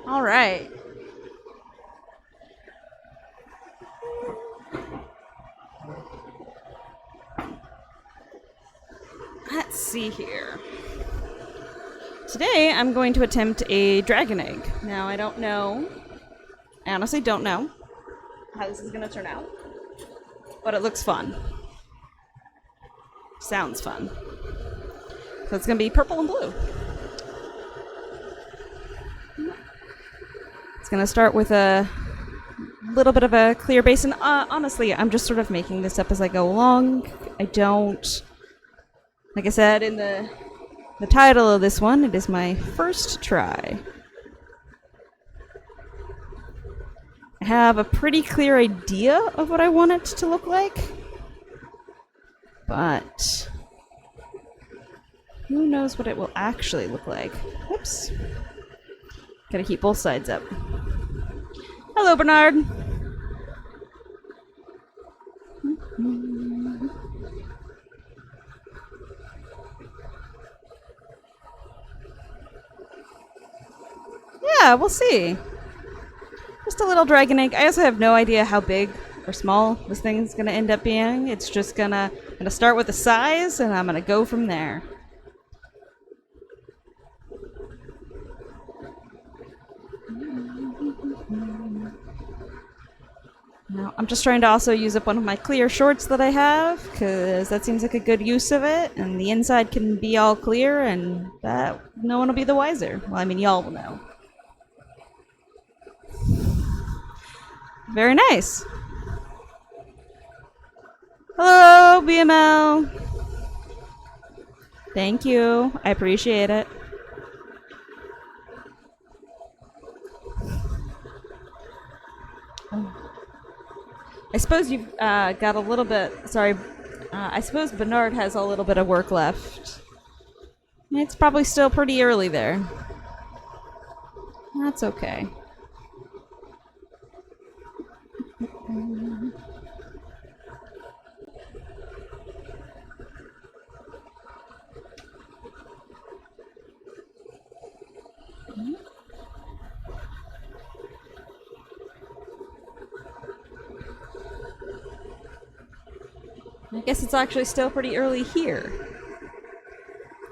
All right. Let's see here. Today I'm going to attempt a dragon egg. Now I don't know. I honestly don't know how this is going to turn out, but it looks fun. Sounds fun. So it's going to be purple and blue. It's going to start with a little bit of a clear base, and honestly, I'm just sort of making this up as I go along. I don't, like I said in the title of this one, it is my first try. I have a pretty clear idea of what I want it to look like, but who knows what it will actually look like. Whoops. Gotta keep both sides up. Hello, Bernard. Yeah, we'll see. Just a little dragon egg. I also have no idea how big or small this thing's gonna end up being. It's just gonna start with the size, and I'm gonna go from there. Now, I'm just trying to also use up one of my clear shorts that I have, because that seems like a good use of it, and the inside can be all clear, and that no one will be the wiser. Well, I mean, y'all will know. Very nice. Hello, BML. Thank you. I appreciate it. I suppose you've got a little bit. Sorry. I suppose Bernard has a little bit of work left. It's probably still pretty early there. That's okay. I guess it's actually still pretty early here.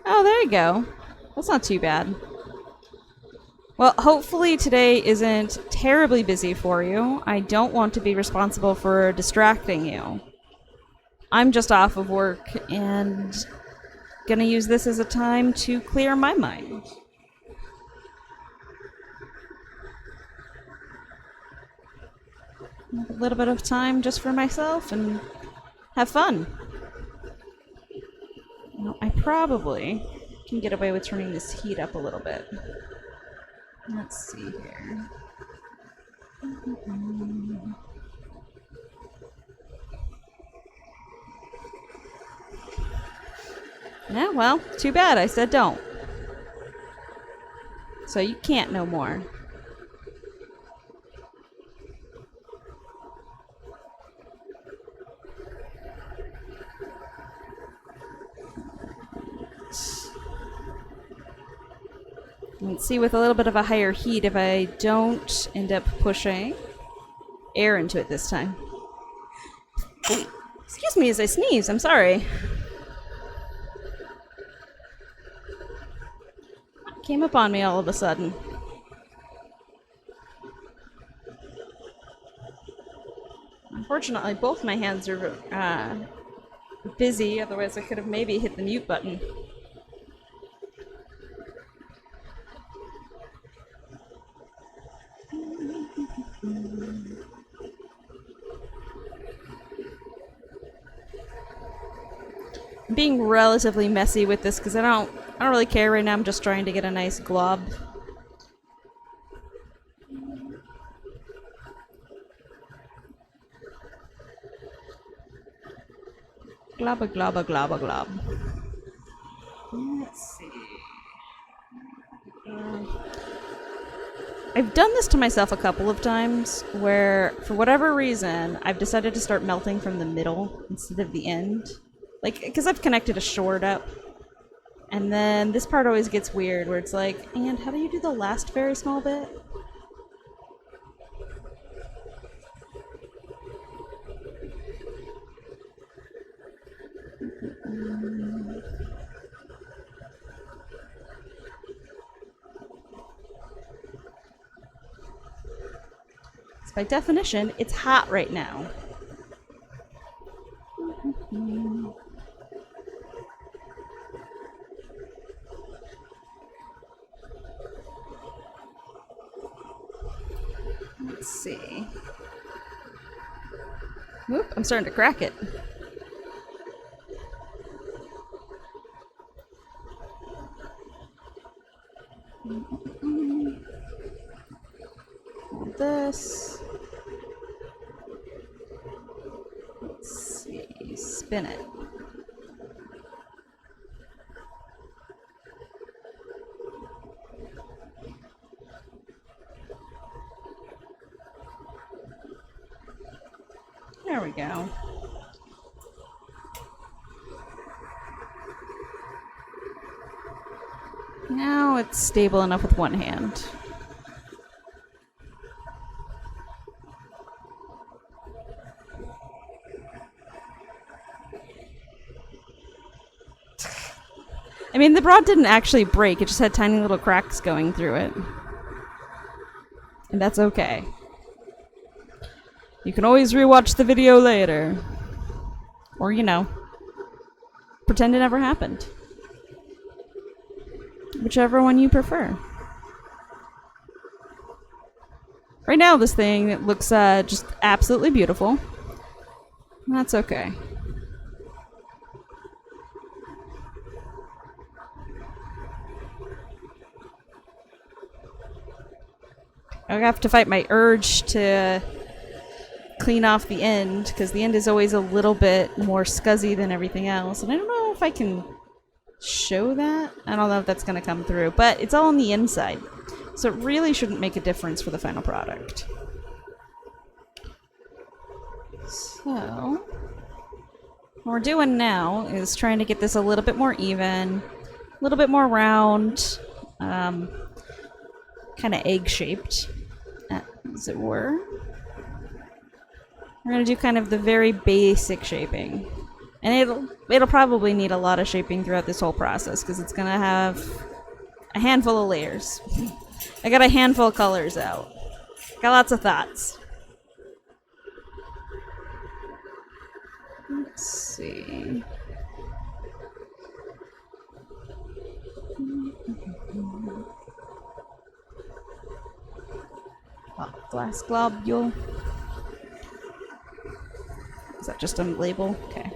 Oh, there you go. That's not too bad. Well, hopefully today isn't terribly busy for you. I don't want to be responsible for distracting you. I'm just off of work and gonna use this as a time to clear my mind. Have a little bit of time just for myself and have fun. Now, I probably can get away with turning this heat up a little bit. Let's see here. Yeah, well, too bad. I said don't. So you can't no more. Let's see with a little bit of a higher heat if I don't end up pushing air into it this time. Oh, excuse me as I sneeze. I'm sorry. It came up on me all of a sudden. Unfortunately, both my hands are busy, otherwise I could have maybe hit the mute button. I'm being relatively messy with this because I don't really care right now. I'm just trying to get a nice glob. Globba globba globba glob. Let's see. I've done this to myself a couple of times where, for whatever reason, I've decided to start melting from the middle instead of the end. Like, because I've connected a short up. And then this part always gets weird where it's like, and how do you do the last very small bit? By definition, it's hot right now. Let's see. Oop, I'm starting to crack it. This. Let's see. Spin it. There we go. Now it's stable enough with one hand. I mean, the rod didn't actually break, it just had tiny little cracks going through it. And that's okay. You can always rewatch the video later. Or, you know, pretend it never happened. Whichever one you prefer. Right now, this thing looks just absolutely beautiful. That's okay. I have to fight my urge to clean off the end, because the end is always a little bit more scuzzy than everything else. And I don't know if I can show that. I don't know if that's going to come through, but it's all on the inside. So it really shouldn't make a difference for the final product. So what we're doing now is trying to get this a little bit more even, a little bit more round, kind of egg-shaped, as it were. We're going to do kind of the very basic shaping. And it'll probably need a lot of shaping throughout this whole process, because it's going to have a handful of layers. I got a handful of colors out. Got lots of thoughts. Let's see. Oh, glass globule. Is that just a label? Okay.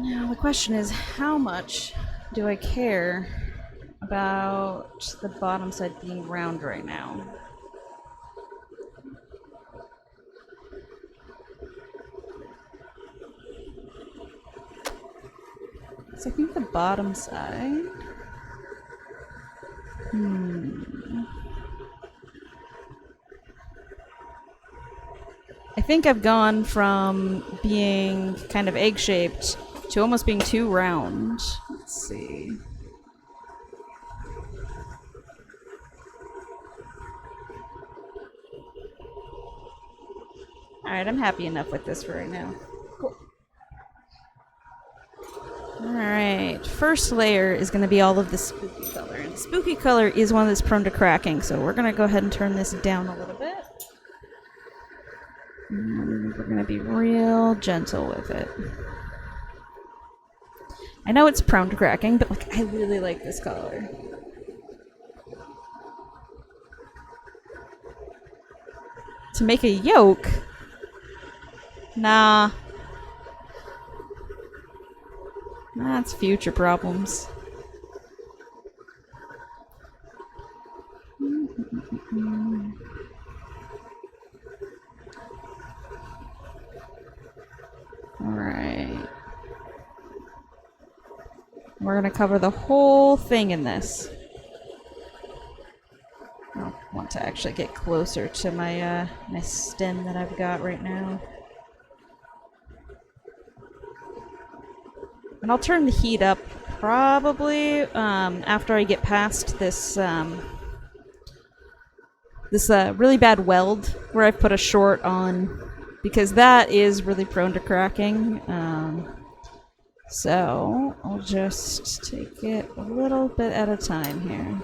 Now the question is, how much do I care about the bottom side being round right now? So I think the bottom side... I think I've gone from being kind of egg-shaped to almost being too round. Let's see. Alright, I'm happy enough with this for right now. Cool. Alright, first layer is going to be all of the spooky color. And spooky color is one that's prone to cracking, so we're going to go ahead and turn this down a little bit. And we're going to be real gentle with it. I know it's prone to cracking, but like, I really like this color. To make a yoke? Nah. That's future problems. Alright. We're gonna cover the whole thing in this. Oh, one. want to actually get closer to my my stem that I've got right now. And I'll turn the heat up probably after I get past this really bad weld where I've put a short on, because that is really prone to cracking. So I'll just take it a little bit at a time here.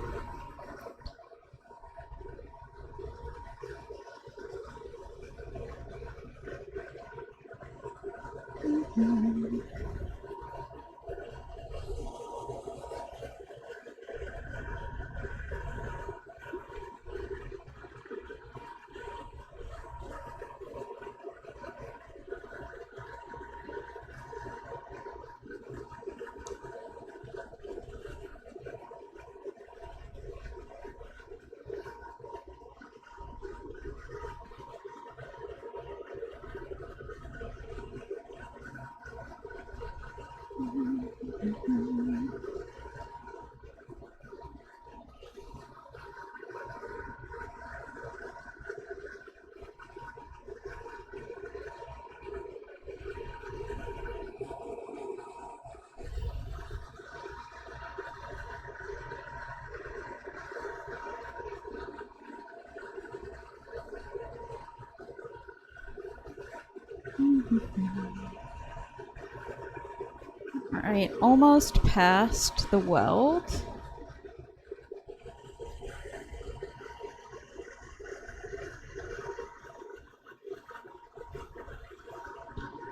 Alright, almost past the weld.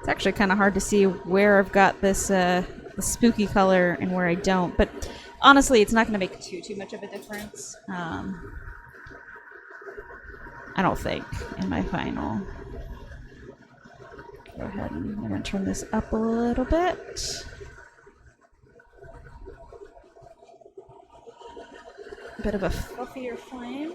It's actually kind of hard to see where I've got this the spooky color and where I don't, but honestly, it's not going to make too much of a difference. I don't think in my final. Go ahead and I'm going to turn this up a little bit. A bit of a fluffier flame.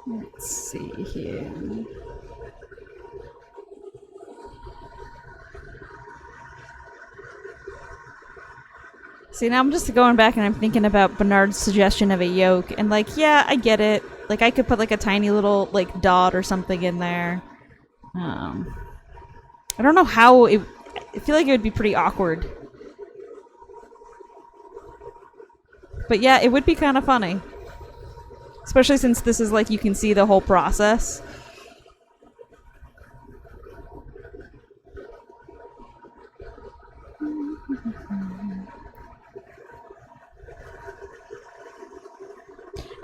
Let's see here. See, now I'm just going back and I'm thinking about Bernard's suggestion of a yoke, and like, yeah, I get it. Like, I could put like a tiny little like dot or something in there. I don't know how it. I feel like it would be pretty awkward. But yeah, it would be kind of funny. Especially since this is like you can see the whole process.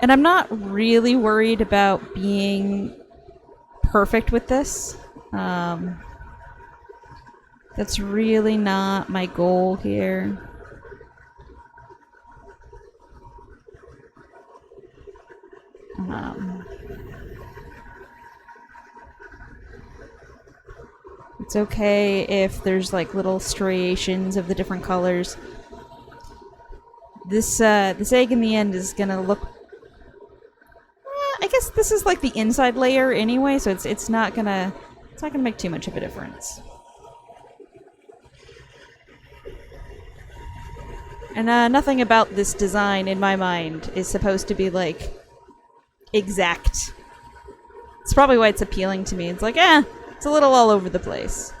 And I'm not really worried about being perfect with this. That's really not my goal here. It's okay if there's like little striations of the different colors. This egg in the end is gonna look. I guess this is like the inside layer anyway, so it's not gonna make too much of a difference. And nothing about this design, in my mind, is supposed to be like exact. It's probably why it's appealing to me. It's like, it's a little all over the place.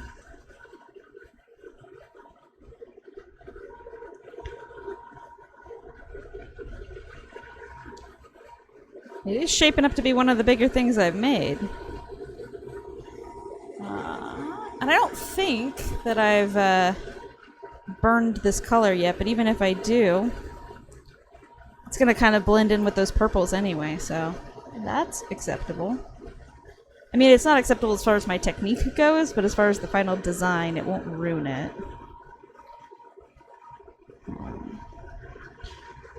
It is shaping up to be one of the bigger things I've made. And I don't think that I've burned this color yet, but even if I do, it's going to kind of blend in with those purples anyway, so that's acceptable. I mean, it's not acceptable as far as my technique goes, but as far as the final design, it won't ruin it.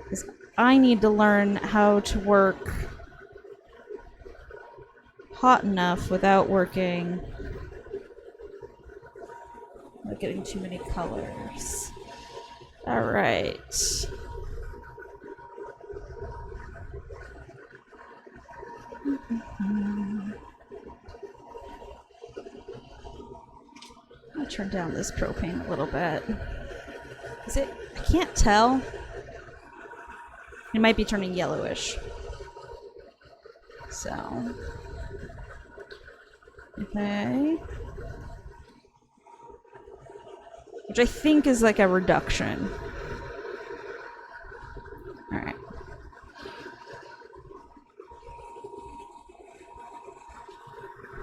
Because I need to learn how to work hot enough without working. Not getting too many colors. Alright. I'm gonna turn down this propane a little bit. Is it? I can't tell. It might be turning yellowish. So. Okay. Which I think is like a reduction. Alright.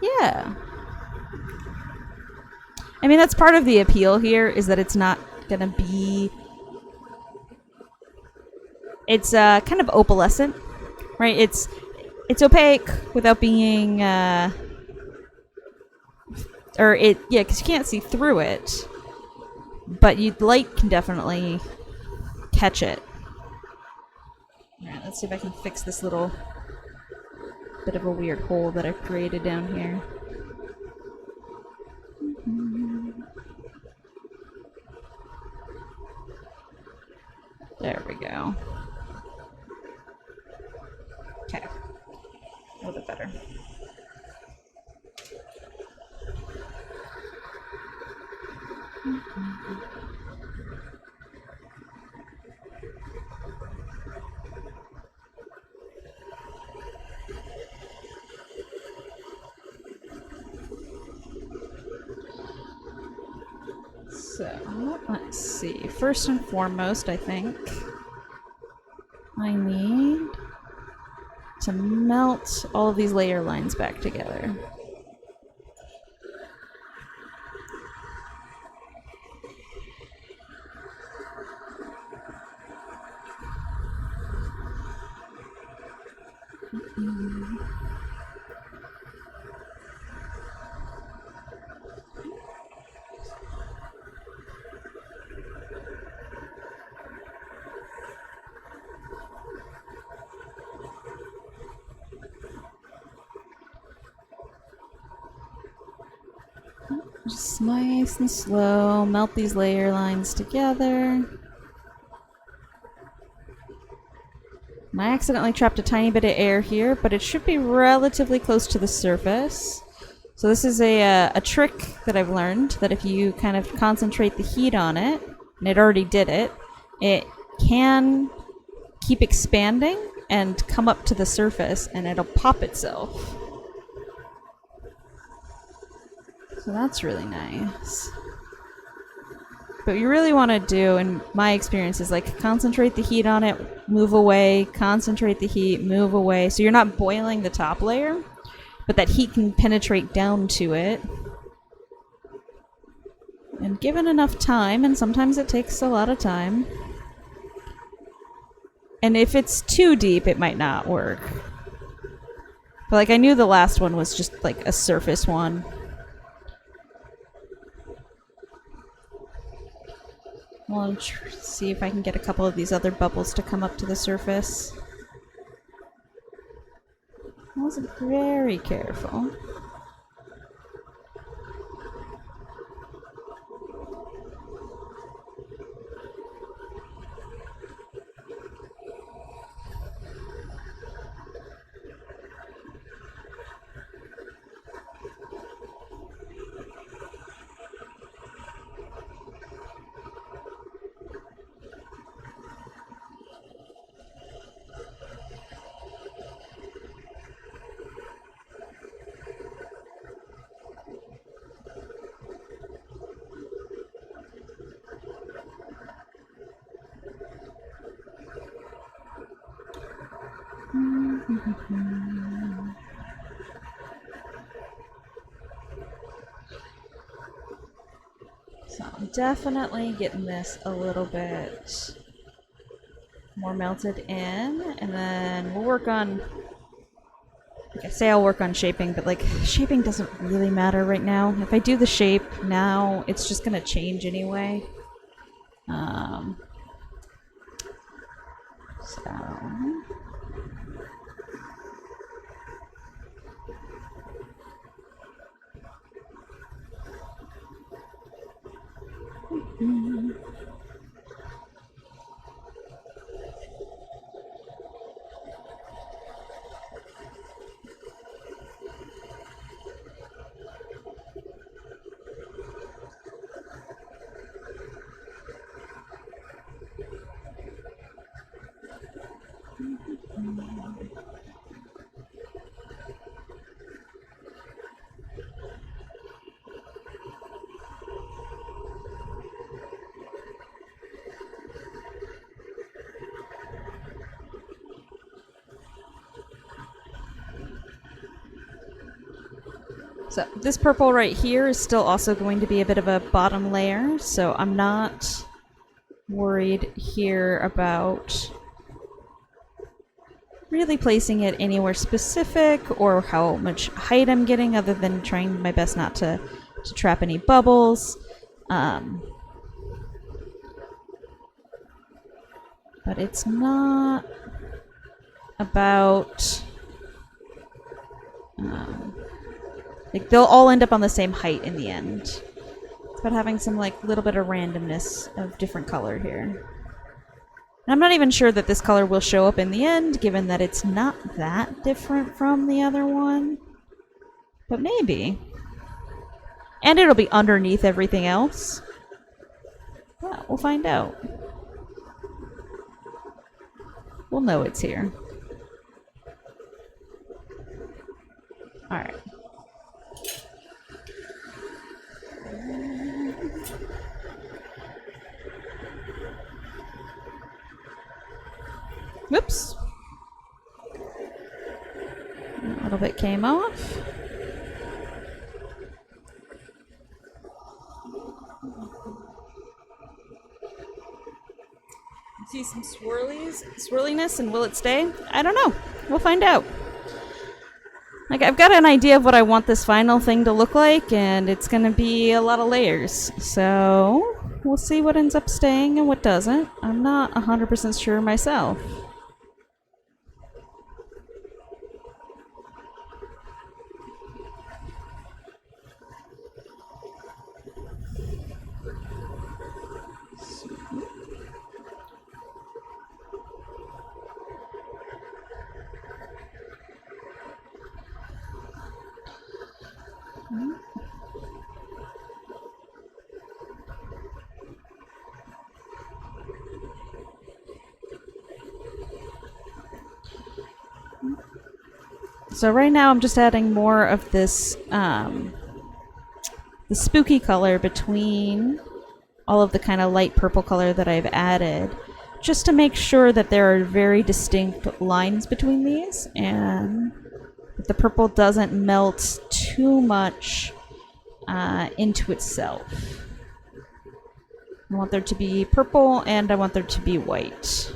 Yeah. I mean, that's part of the appeal here, is that it's not gonna be... It's kind of opalescent, right? It's opaque without being... yeah, because you can't see through it. But light can definitely catch it. Alright, let's see if I can fix this little bit of a weird hole that I've created down here. There we go. Okay. A little bit better. So, let's see. First and foremost, I think I need to melt all of these layer lines back together. Just nice and slow, melt these layer lines together. And I accidentally trapped a tiny bit of air here, but it should be relatively close to the surface. So this is a trick that I've learned, that if you kind of concentrate the heat on it, and it already did it, it can keep expanding and come up to the surface, and it'll pop itself. So that's really nice. But what you really want to do, in my experience, is like concentrate the heat on it, move away, concentrate the heat, move away. So you're not boiling the top layer, but that heat can penetrate down to it. And given enough time, and sometimes it takes a lot of time. And if it's too deep, it might not work. But like I knew the last one was just like a surface one. I'll see if I can get a couple of these other bubbles to come up to the surface. I wasn't very careful. So I'm definitely getting this a little bit more melted in, and then we'll work on, like I say, I'll work on shaping, but like shaping doesn't really matter right now. If I do the shape now, it's just gonna change anyway. So So this purple right here is still also going to be a bit of a bottom layer, so I'm not worried here about really placing it anywhere specific or how much height I'm getting, other than trying my best not to trap any bubbles. But it's not about... like, they'll all end up on the same height in the end. It's about having some, like, little bit of randomness of different color here. And I'm not even sure that this color will show up in the end, given that it's not that different from the other one. But maybe. And it'll be underneath everything else. Well, we'll find out. We'll know it's here. Alright. Whoops. A little bit came off. See some swirliness, and will it stay? I don't know. We'll find out. Like, I've got an idea of what I want this final thing to look like, and it's gonna be a lot of layers. So, we'll see what ends up staying and what doesn't. I'm not 100% sure myself. So right now I'm just adding more of this, the spooky color between all of the kind of light purple color that I've added, just to make sure that there are very distinct lines between these, and that the purple doesn't melt too much into itself. I want there to be purple, and I want there to be white.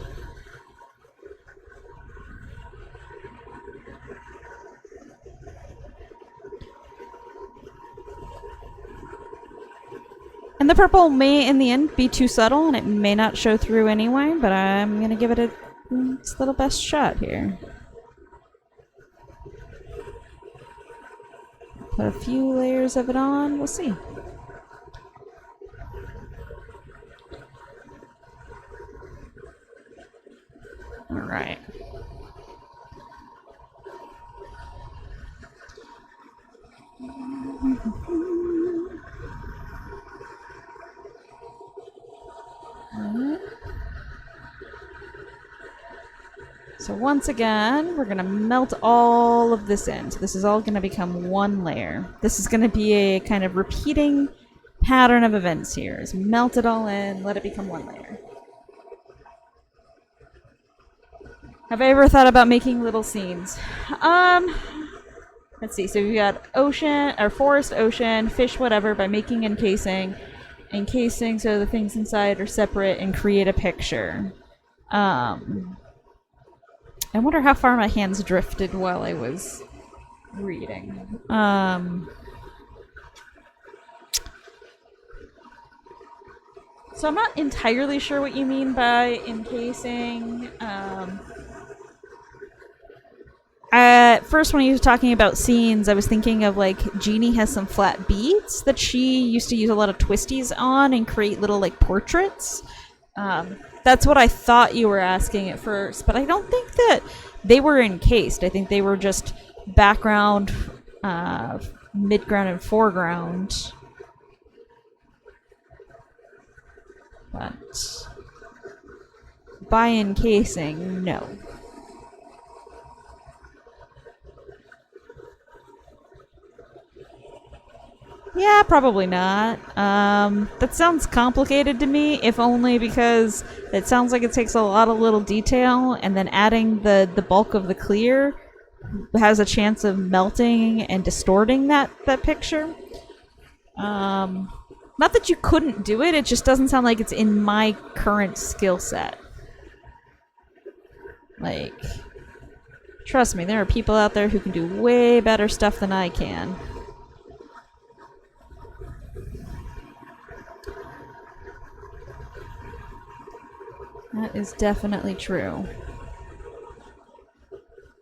And the purple may, in the end, be too subtle, and it may not show through anyway, but I'm going to give it its little best shot here. Put a few layers of it on, we'll see. Alright. So once again, we're going to melt all of this in. So this is all going to become one layer. This is going to be a kind of repeating pattern of events here. Is melt it all in, let it become one layer. Have I ever thought about making little scenes? Let's see. So we've got ocean, or forest, ocean, fish, whatever, by making encasing. Encasing so the things inside are separate and create a picture. I wonder how far my hands drifted while I was reading. So I'm not entirely sure what you mean by encasing. At first, when he was talking about scenes, I was thinking of, like, Jeannie has some flat beads that she used to use a lot of twisties on and create little, like, portraits. That's what I thought you were asking at first, but I don't think that they were encased. I think they were just background, midground, and foreground. But by encasing, no. Yeah, probably not. That sounds complicated to me, if only because it sounds like it takes a lot of little detail, and then adding the bulk of the clear has a chance of melting and distorting that picture. Not that you couldn't do it, it just doesn't sound like it's in my current skill set. Like, trust me, there are people out there who can do way better stuff than I can. That is definitely true.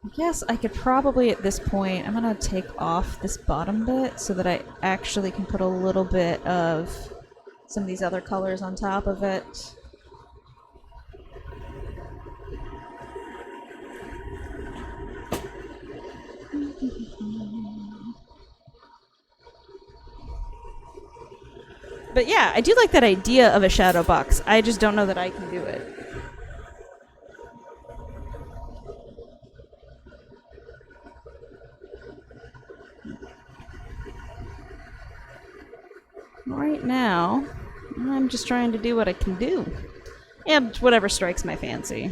I guess I could probably at this point, I'm gonna take off this bottom bit so that I actually can put a little bit of some of these other colors on top of it. But yeah, I do like that idea of a shadow box. I just don't know that I can do it. Right now, I'm just trying to do what I can do. And whatever strikes my fancy.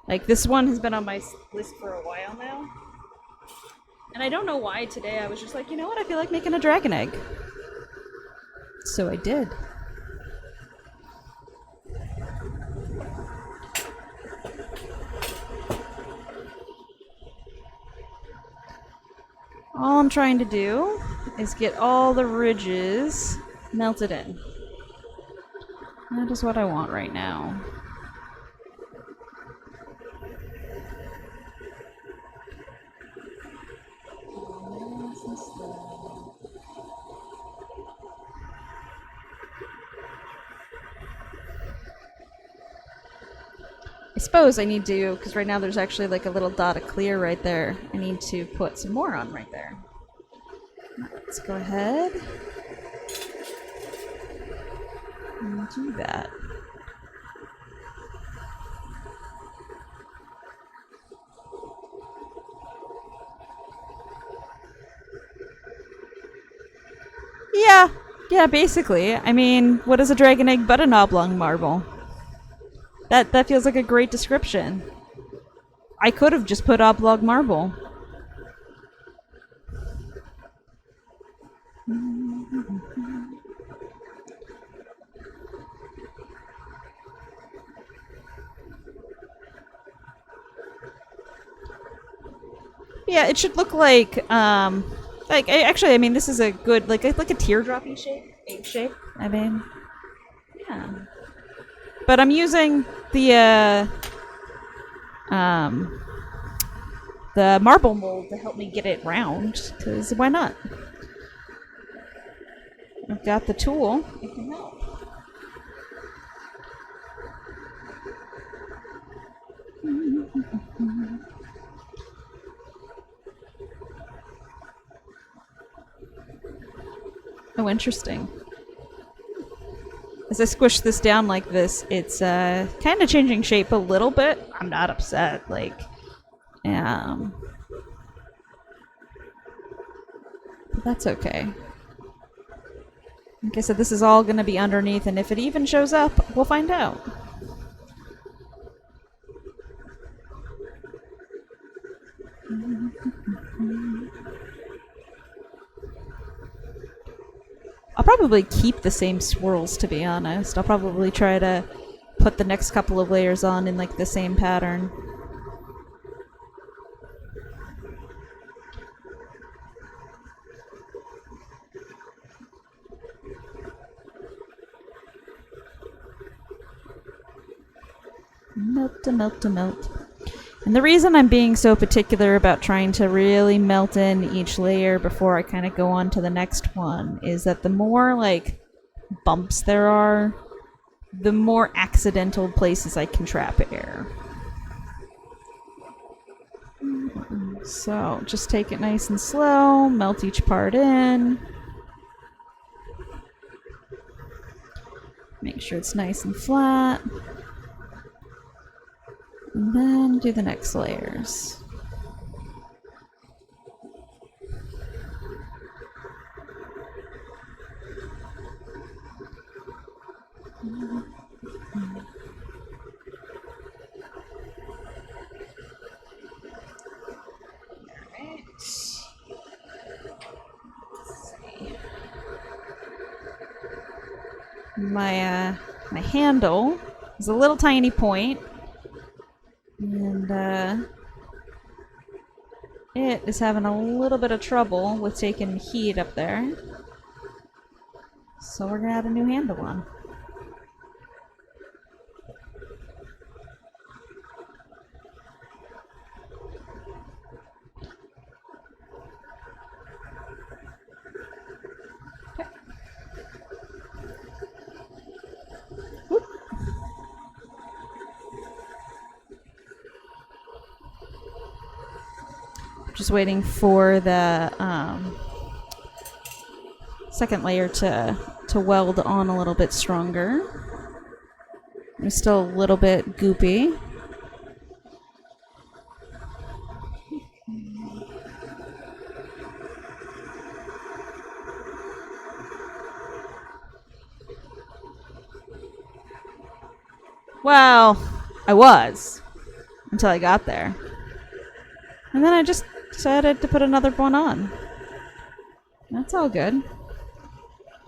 Like, this one has been on my list for a while now. And I don't know why today I was just like, you know what, I feel like making a dragon egg. So I did. All I'm trying to do is get all the ridges melted in. That is what I want right now. I suppose I need to, because right now there's actually like a little dot of clear right there. I need to put some more on right there. Let's go ahead and do that. Yeah, basically. I mean, what is a dragon egg but an oblong marble? That feels like a great description. I could have just put oblong marble. Yeah, it should look like actually, I mean, this is a good like a teardroppy shape, egg shape. I mean, yeah. But I'm using the marble mold to help me get it round, because why not? I've got the tool. It can help. Oh, interesting. As I squish this down like this, it's kind of changing shape a little bit. I'm not upset. Like, but that's okay. Like I said, this is all going to be underneath, and if it even shows up, we'll find out. I'll probably keep the same swirls, to be honest. I'll probably try to put the next couple of layers on in like the same pattern. Melt to melt to melt. And the reason I'm being so particular about trying to really melt in each layer before I kind of go on to the next one is that the more like bumps there are, the more accidental places I can trap air. So just take it nice and slow, melt each part in. Make sure it's nice and flat. And then do the next layers. my handle is a little tiny point, and it is having a little bit of trouble with taking heat up there. So we're gonna add a new handle on. Just waiting for the second layer to weld on a little bit stronger. It's still a little bit goopy. Well, I was until I got there. And then I just decided to put another one on. That's all good.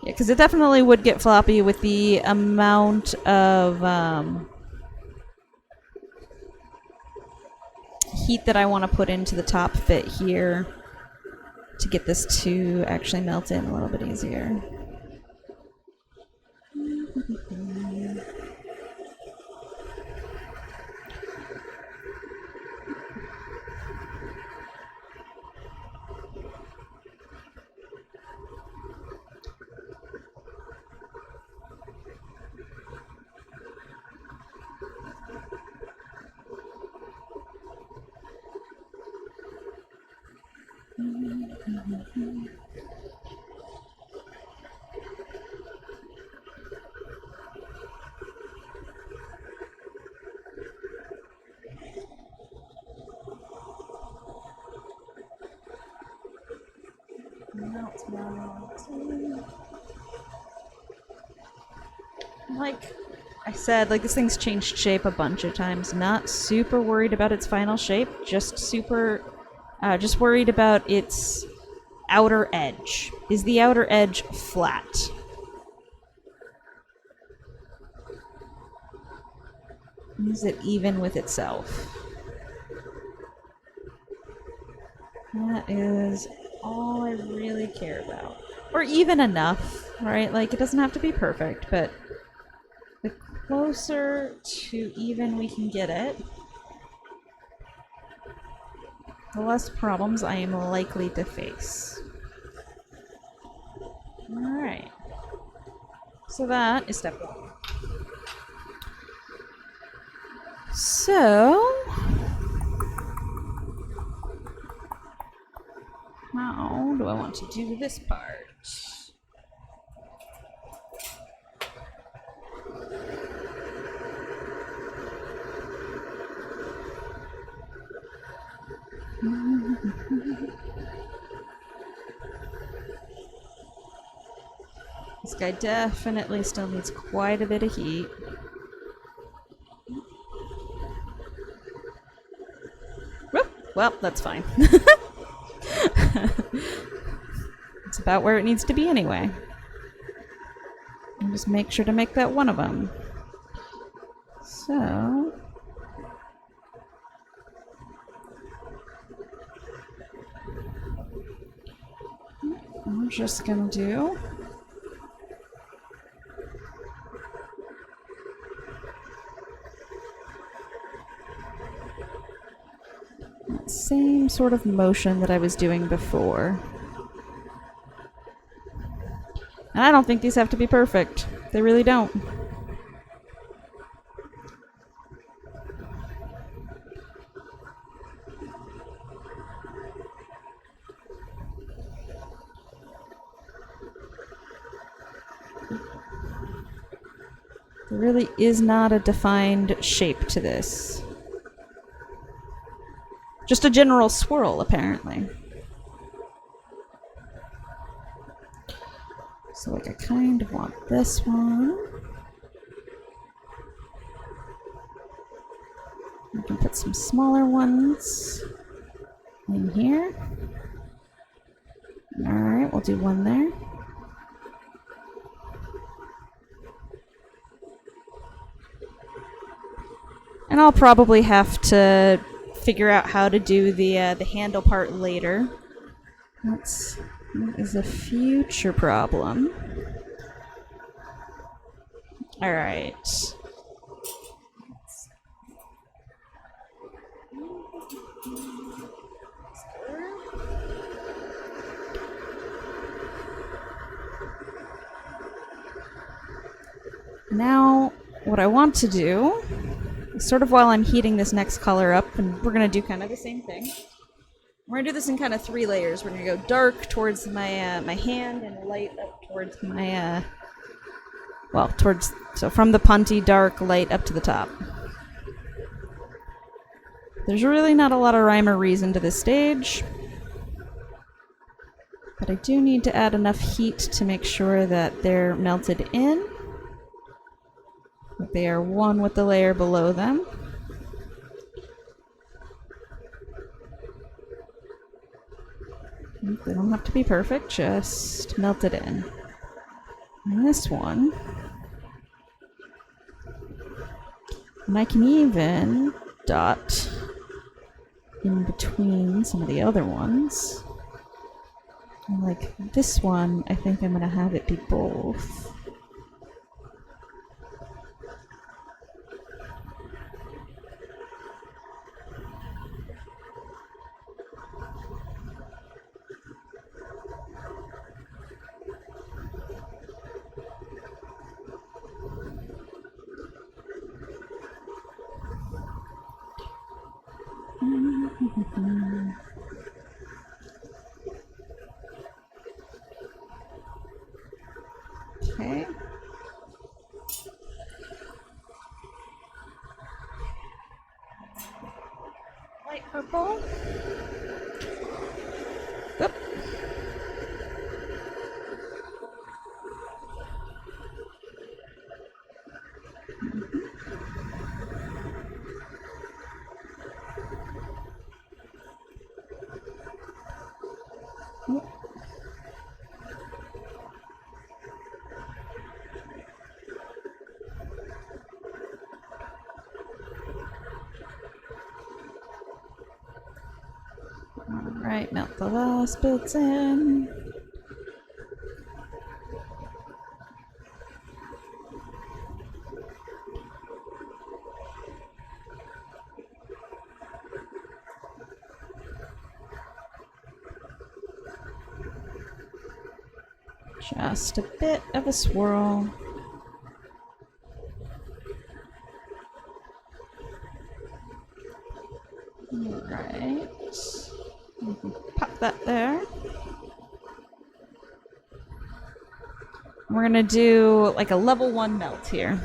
Yeah, because it definitely would get floppy with the amount of heat that I want to put into the top bit here to get this to actually melt in a little bit easier. Like I said, like this thing's changed shape a bunch of times. Not super worried about its final shape, just worried about its outer edge. Is the outer edge flat? Is it even with itself? That is all I really care about. Or even enough, right? Like, it doesn't have to be perfect, but the closer to even we can get it, the less problems I am likely to face. Alright. So that is step one. So, how do I want to do this part? This guy definitely still needs quite a bit of heat. Whoop. Well, that's fine. It's about where it needs to be anyway. And just make sure to make that one of them. So... I'm just gonna do... that same sort of motion that I was doing before. And I don't think these have to be perfect. They really don't. There really is not a defined shape to this. Just a general swirl, apparently. So, like, I kind of want this one. I can put some smaller ones in here. Alright, we'll do one there. And I'll probably have to figure out how to do the handle part later. That is a future problem. All right. Now, what I want to do, sort of while I'm heating this next color up, and we're going to do kind of the same thing. We're going to do this in kind of 3 layers. We're going to go dark towards my my hand and light up towards my, so from the punty, dark, light up to the top. There's really not a lot of rhyme or reason to this stage, but I do need to add enough heat to make sure that they're melted in. They are one with the layer below them. They don't have to be perfect, just melt it in. And this one, and I can even dot in between some of the other ones. And like this one, I think I'm going to have it be both. Okay. Light purple. Oop. Alright, melt the last bits in. Just a bit of a swirl. Alright. Pop that there. We're gonna do like a level 1 melt here.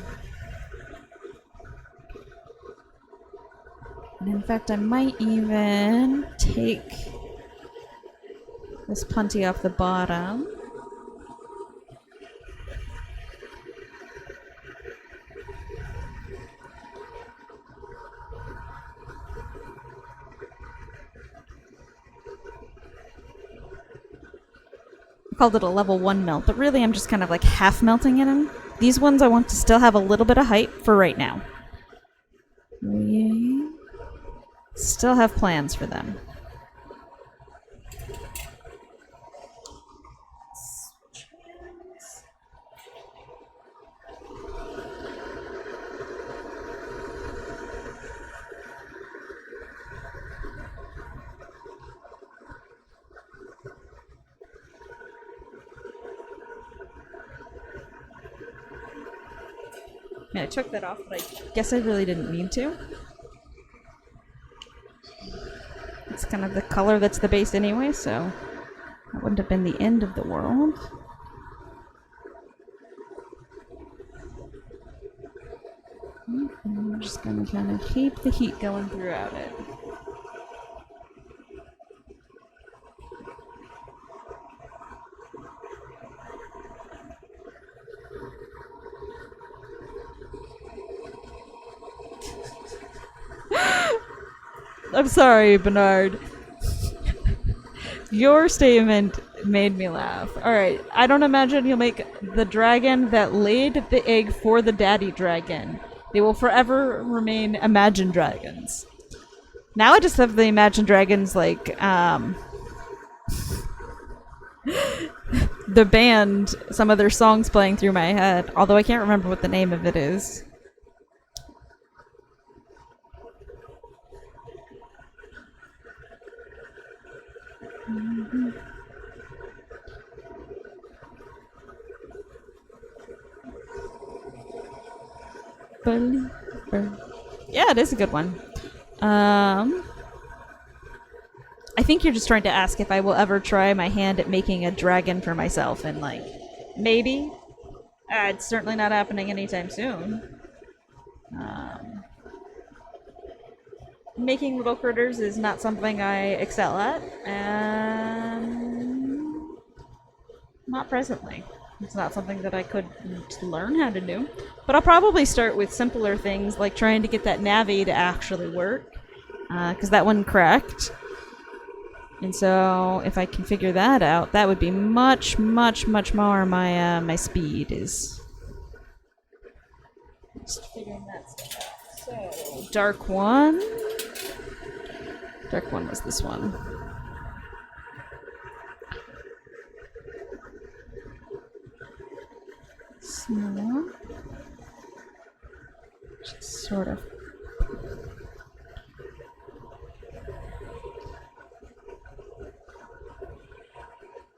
And in fact, I might even take this punty off the bottom. I called it a level 1 melt, but really I'm just kind of like half melting in them. These ones I want to still have a little bit of height for right now. We still have plans for them. I mean, I took that off, but I guess I really didn't need to. It's kind of the color that's the base anyway, so that wouldn't have been the end of the world. And I'm just going to kind of keep the heat going throughout it. I'm sorry, Bernard. Your statement made me laugh. Alright, I don't imagine you'll make the dragon that laid the egg for the daddy dragon. They will forever remain Imagine Dragons. Now I just have the Imagine Dragons, like, the band, some of their songs playing through my head, although I can't remember what the name of it is. Believer. Yeah, it is a good one. I think you're just trying to ask if I will ever try my hand at making a dragon for myself, and like, maybe. It's certainly not happening anytime soon. Making little critters is not something I excel at, and not presently. It's not something that I could learn how to do. But I'll probably start with simpler things, like trying to get that Navi to actually work, because that one cracked. And so, if I can figure that out, that would be much, much, much more my speed is. Just figuring that stuff out. So, Dark One. Dark One was this one. So, just sort of.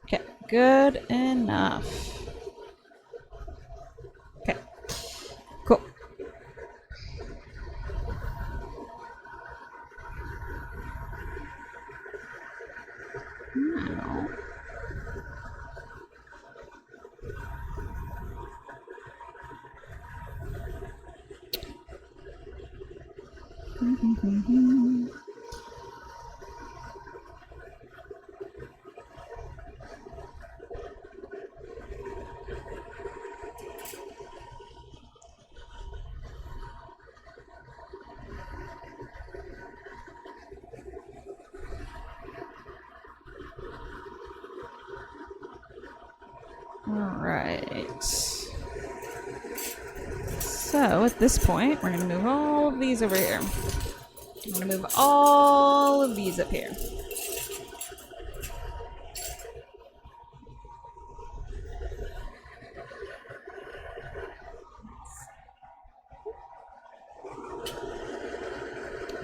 Okay, good enough. Okay, cool. Now. Alright. So, at this point, we're going to move all of these over here. I'm going to move all of these up here.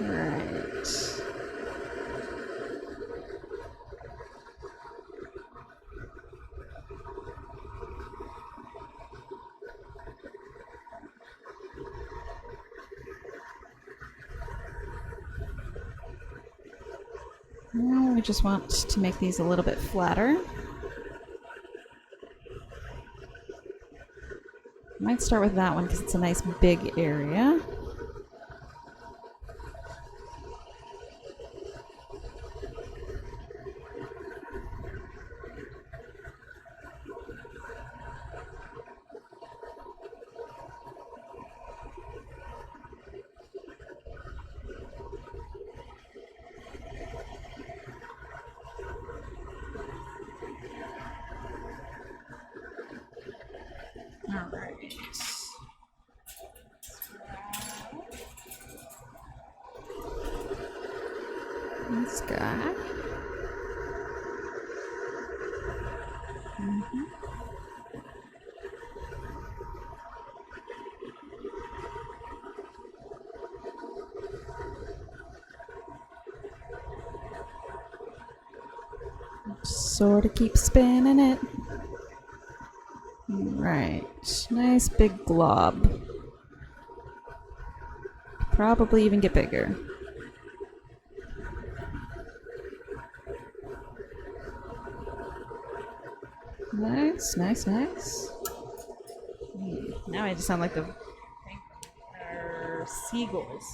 Alright. Now we just want to make these a little bit flatter. Might start with that one because it's a nice big area. Alright. This guy. Sort of keep spinning it. Right. Nice big glob. Probably even get bigger. Nice, nice, nice. Now I just sound like the seagulls.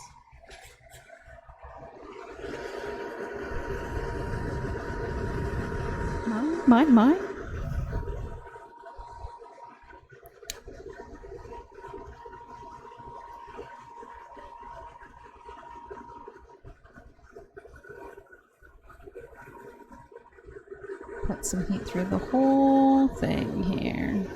Mine. Put some heat through the whole thing here.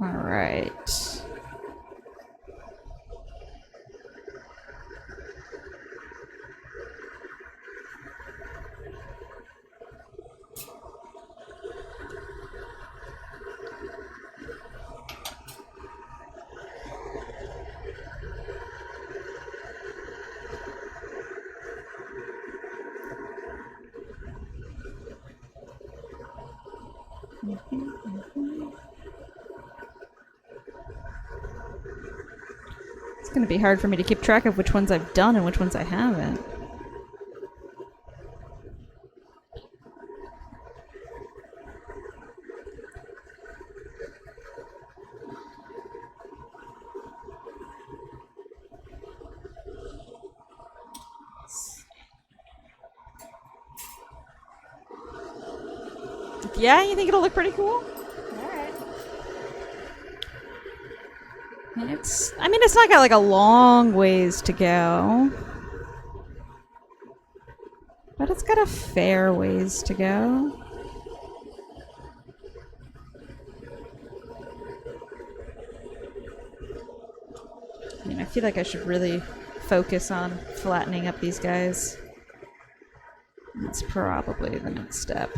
Alright. It's gonna be hard for me to keep track of which ones I've done and which ones I haven't. Yeah, you think it'll look pretty cool? Alright. I mean, it's not got like a long ways to go. But it's got a fair ways to go. I mean, I feel like I should really focus on flattening up these guys. That's probably the next step.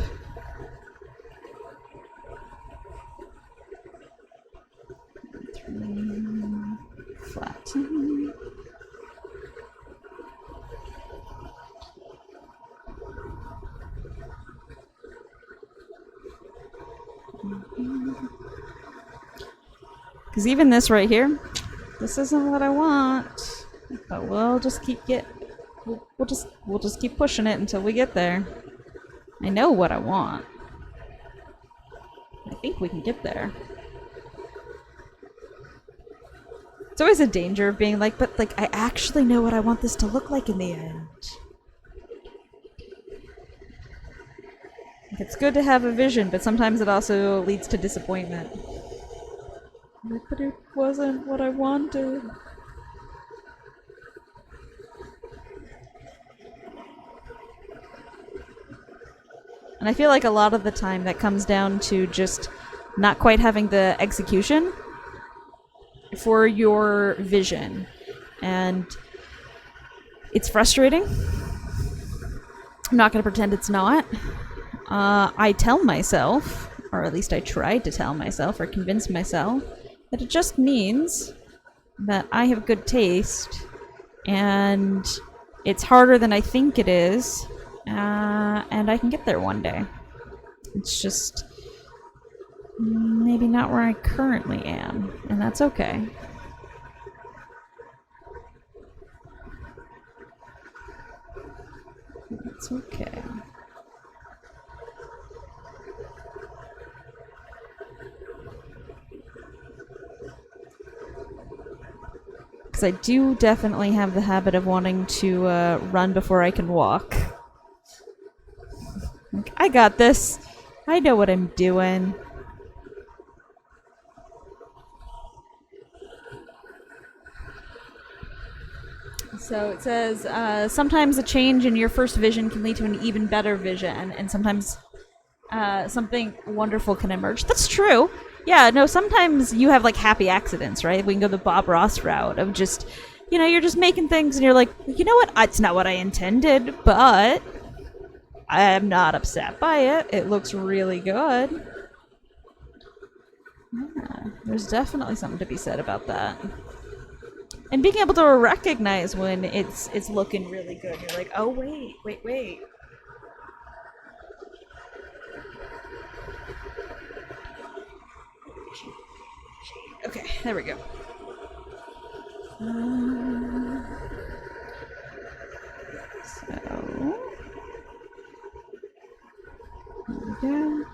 Flatten. Because even this right here, this isn't what I want. But we'll just keep we'll just keep pushing it until we get there. I know what I want. I think we can get there. It's always a danger of being like, but like I actually know what I want this to look like in the end. It's good to have a vision, but sometimes it also leads to disappointment. But it wasn't what I wanted. And I feel like a lot of the time that comes down to just not quite having the execution for your vision. And it's frustrating. I'm not going to pretend it's not. I tell myself, or at least I try to tell myself or convince myself, that it just means that I have good taste and it's harder than I think it is, and I can get there one day. It's just maybe not where I currently am, and that's okay. It's okay. Because I do definitely have the habit of wanting to run before I can walk. Like, I got this. I know what I'm doing. So it says, sometimes a change in your first vision can lead to an even better vision, and sometimes something wonderful can emerge. That's true. Yeah, no, sometimes you have like happy accidents, right? We can go the Bob Ross route of just, you know, you're just making things and you're like, you know what? It's not what I intended, but I am not upset by it. It looks really good. Yeah, there's definitely something to be said about that. And being able to recognize when it's looking really good. You're like, oh, wait. Okay, there we go. So, there we go.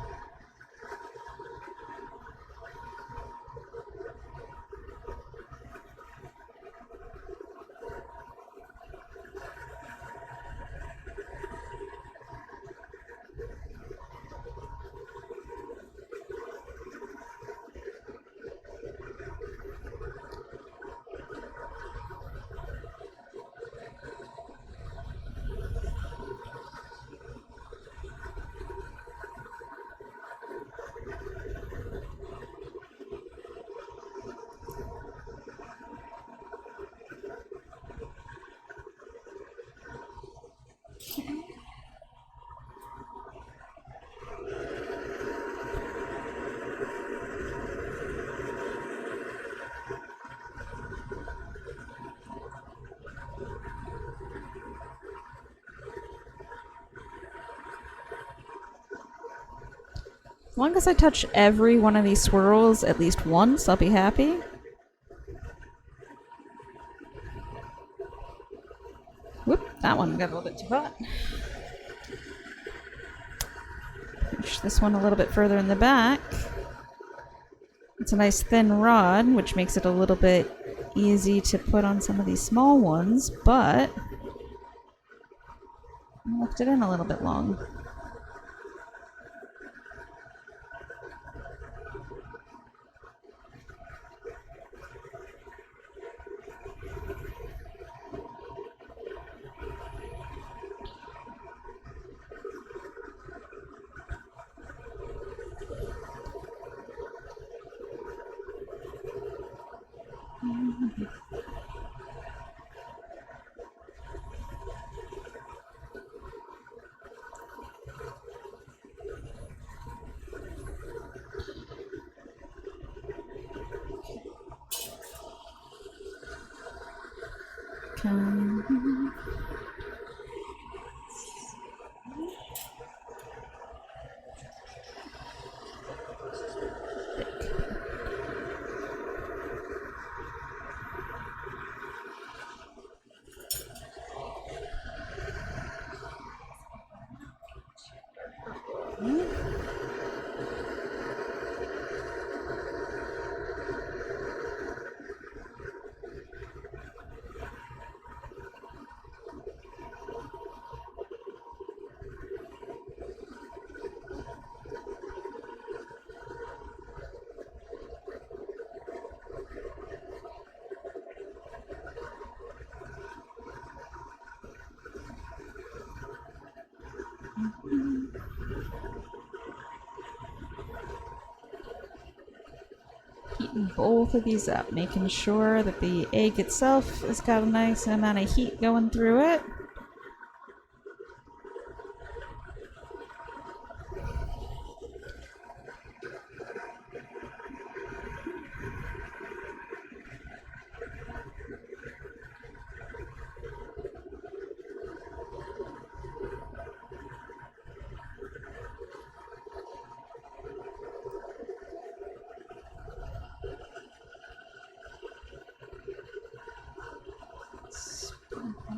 As long as I touch every one of these swirls at least once, I'll be happy. Whoop, that one got a little bit too hot. Push this one a little bit further in the back. It's a nice thin rod, which makes it a little bit easy to put on some of these small ones, but I left it in a little bit long. Come. Heating both of these up, making sure that the egg itself has got a nice amount of heat going through it.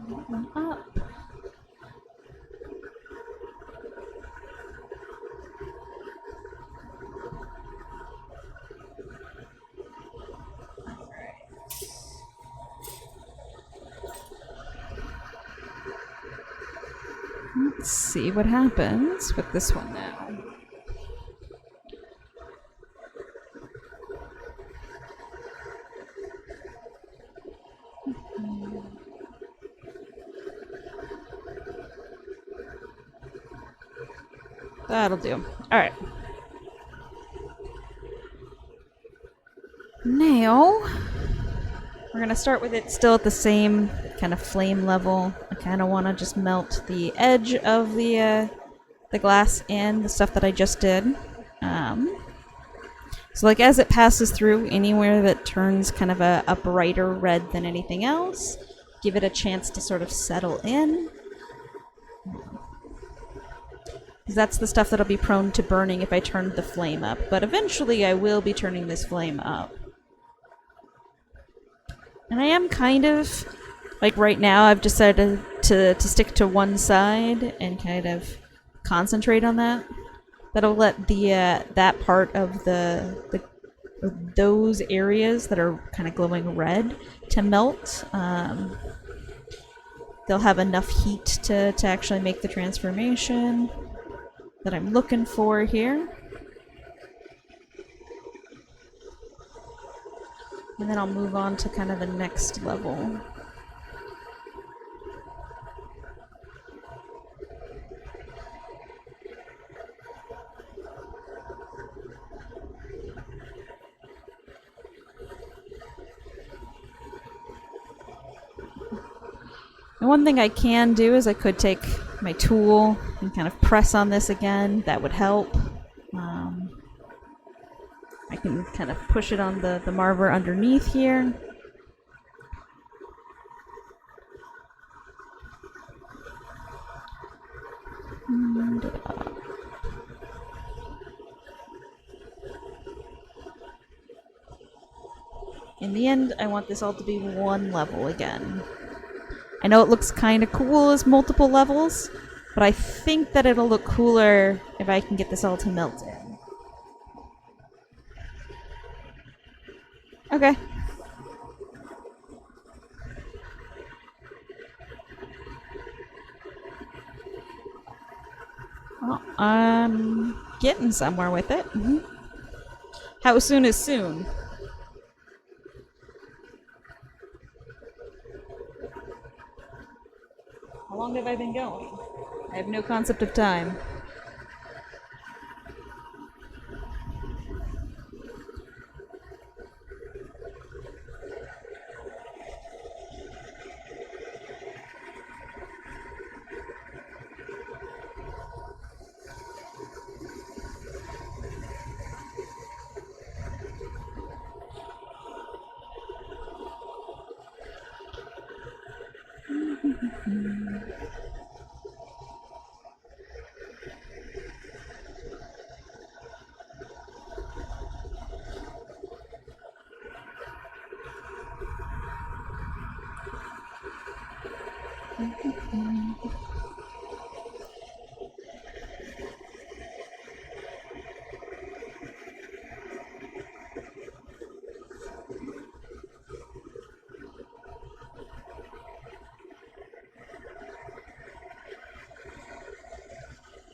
That one up. Let's see what happens with this one now. That'll do. Alright. Now, we're going to start with it still at the same kind of flame level. I kind of want to just melt the edge of the glass and the stuff that I just did. So like as it passes through anywhere that turns kind of a brighter red than anything else, give it a chance to sort of settle in. Because that's the stuff that'll be prone to burning if I turn the flame up. But eventually I will be turning this flame up. And I am kind of, like right now, I've decided to stick to one side and kind of concentrate on that. That'll let the that part of those areas that are kind of glowing red to melt. They'll have enough heat to actually make the transformation that I'm looking for here. And then I'll move on to kind of the next level. And one thing I can do is I could take my tool and kind of press on this again. That would help. I can kind of push it on the marver underneath here. And In the end, I want this all to be one level again. I know it looks kind of cool as multiple levels, but I think that it'll look cooler if I can get this all to melt in. Okay. Well, I'm getting somewhere with it. How soon is soon? How long have I been going? I have no concept of time.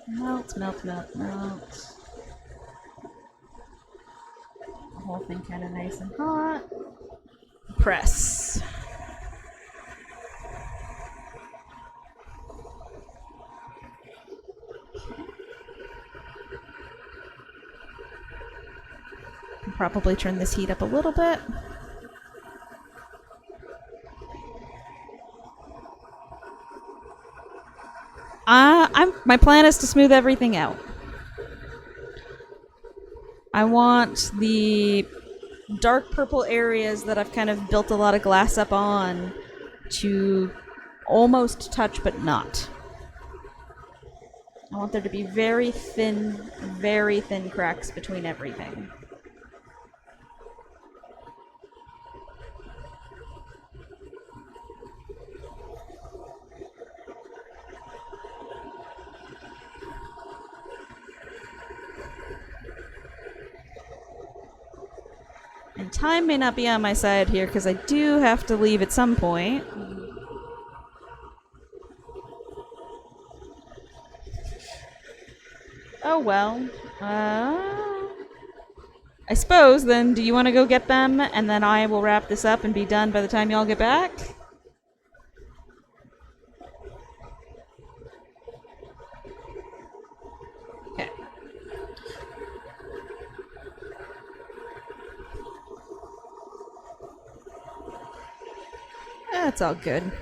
Melt, melt, melt, melt. The whole thing kind of nice and hot. Press. Probably turn this heat up a little bit. My plan is to smooth everything out. I want the dark purple areas that I've kind of built a lot of glass up on to almost touch but not. I want there to be very thin cracks between everything. And time may not be on my side here because I do have to leave at some point. Oh well. I suppose then, do you want to go get them and then I will wrap this up and be done by the time y'all get back? Okay. That's all good.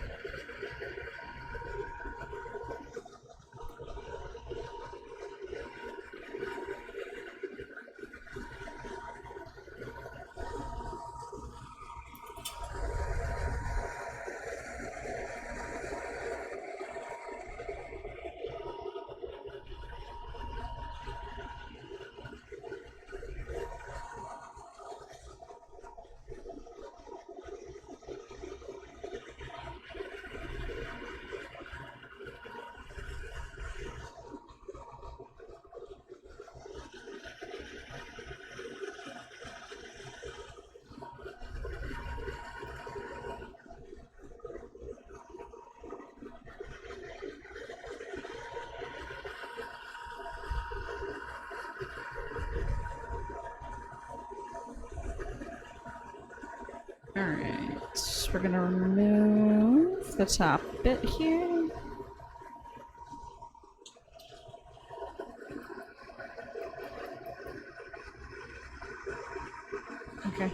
Alright, we're gonna remove the top bit here. Okay.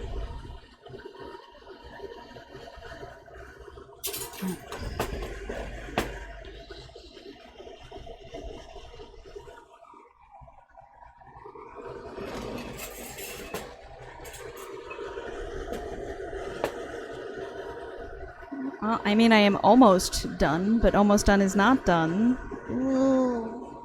Well, I mean, I am almost done, but almost done is not done. Ooh.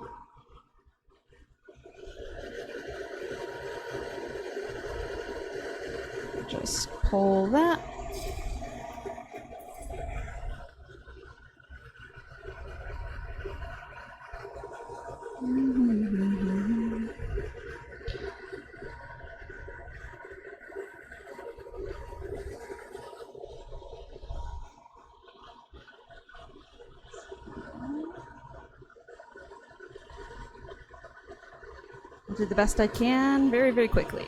Just pull that. I'll do the best I can very, very quickly.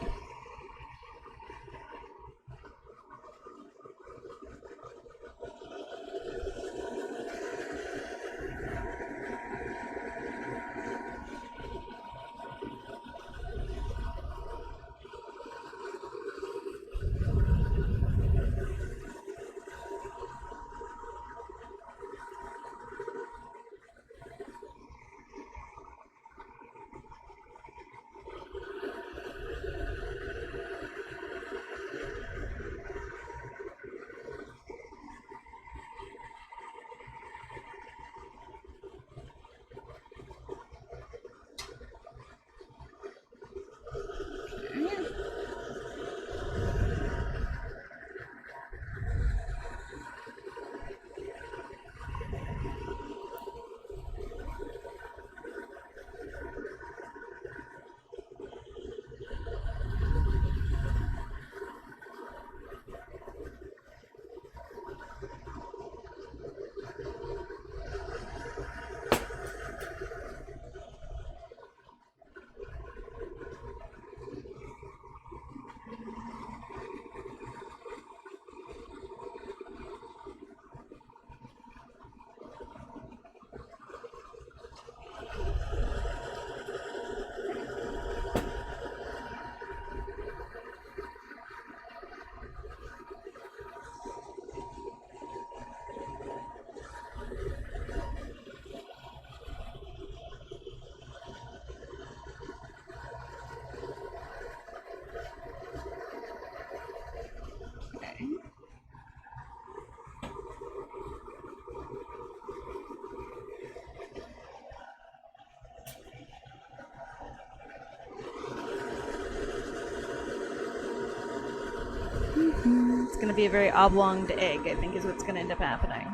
It's going to be a very oblonged egg, I think, is what's going to end up happening.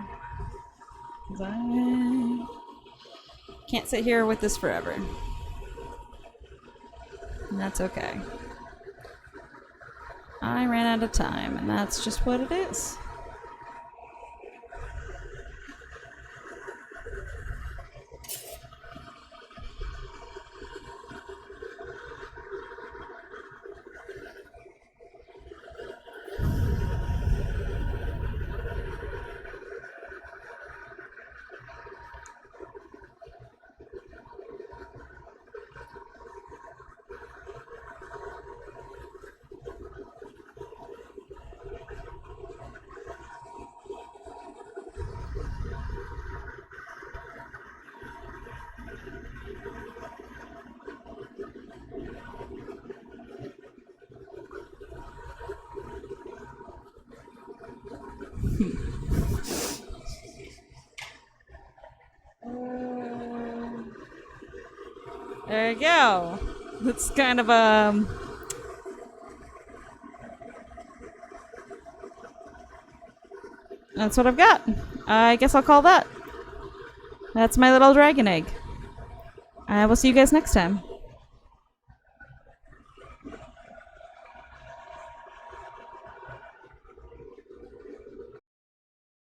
'Cause I can't sit here with this forever. And that's okay. I ran out of time, and that's just what it is. There you go. It's kind of that's what I've got. I guess I'll call that. That's my little dragon egg. I will see you guys next time.